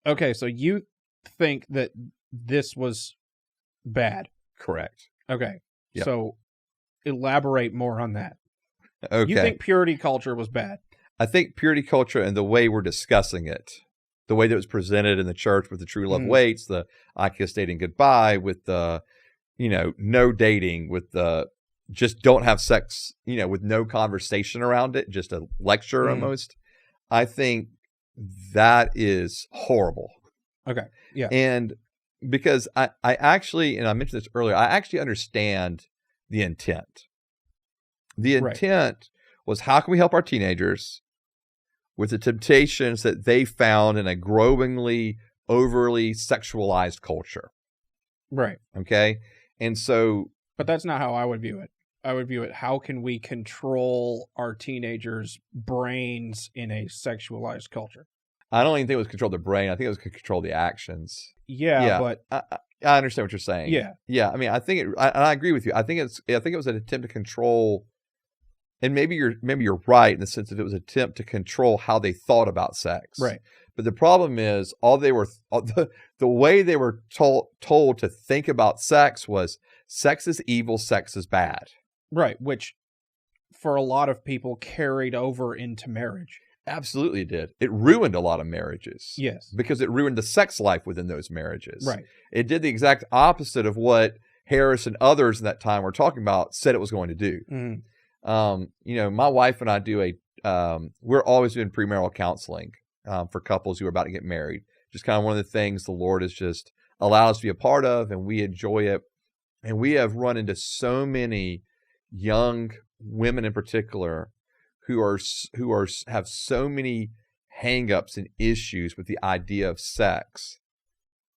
Okay, so you think that this was bad. Correct. Okay. Yep. So elaborate more on that. Okay. You think purity culture was bad? I think purity culture and the way we're discussing it, the way that it was presented in the church with the true love waits, the I kiss dating goodbye, with the, no dating, with the just don't have sex, with no conversation around it, just a lecture almost. I think that is horrible. Okay. Yeah. And because I actually, and I mentioned this earlier, I actually understand the intent. The intent was, how can we help our teenagers with the temptations that they found in a growingly overly sexualized culture? Right. Okay. And so, but that's not how I would view it. I would view it, how can we control our teenagers' brains in a sexualized culture? I don't even think it was control the brain. I think it was control the actions. Yeah. But I understand what you're saying. Yeah. Yeah. I mean, I think I agree with you. I think it was an attempt to control, and maybe you're right in the sense that it was an attempt to control how they thought about sex. Right. But the problem is, the way they were told to think about sex was, sex is evil, sex is bad. Right, which for a lot of people carried over into marriage. Absolutely did. It ruined a lot of marriages. Yes. Because it ruined the sex life within those marriages. Right. It did the exact opposite of what Harris and others in that time were talking about said it was going to do. My wife and I do we're always doing premarital counseling for couples who are about to get married. Just kind of one of the things the Lord has just allowed us to be a part of, and we enjoy it. And we have run into so many young women in particular who have so many hangups and issues with the idea of sex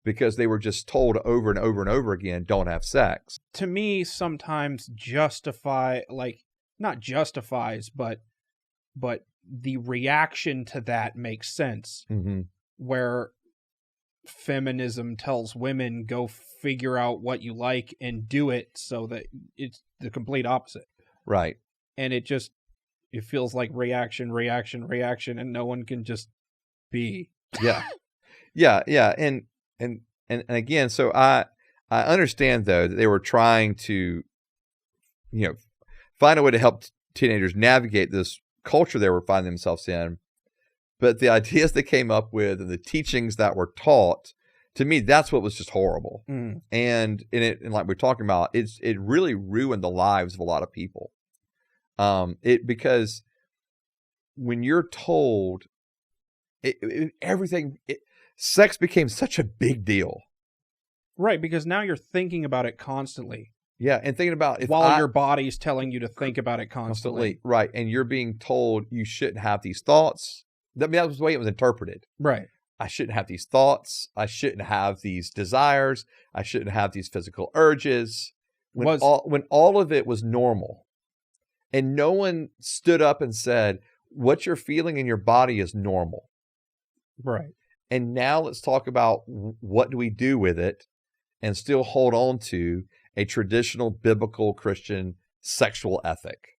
because they were just told over and over and over again, don't have sex. To me, sometimes not justifies, but the reaction to that makes sense. Where feminism tells women, go figure out what you like and do it, so that it's the complete opposite. Right. And it feels like reaction, and no one can just be. Yeah. Yeah. And again, so I understand though that they were trying to, find a way to help teenagers navigate this culture they were finding themselves in. But the ideas they came up with and the teachings that were taught, to me, that's what was just horrible. And like we're talking about, it really ruined the lives of a lot of people. Because when you're told everything, sex became such a big deal. Right, because now you're thinking about it constantly. Yeah, and thinking about while your body's telling you to think about it constantly. Right, and you're being told you shouldn't have these thoughts. That was the way it was interpreted. Right. I shouldn't have these thoughts. I shouldn't have these desires. I shouldn't have these physical urges. When all of it was normal. And no one stood up and said, what you're feeling in your body is normal. Right. And now let's talk about what do we do with it and still hold on to a traditional biblical Christian sexual ethic.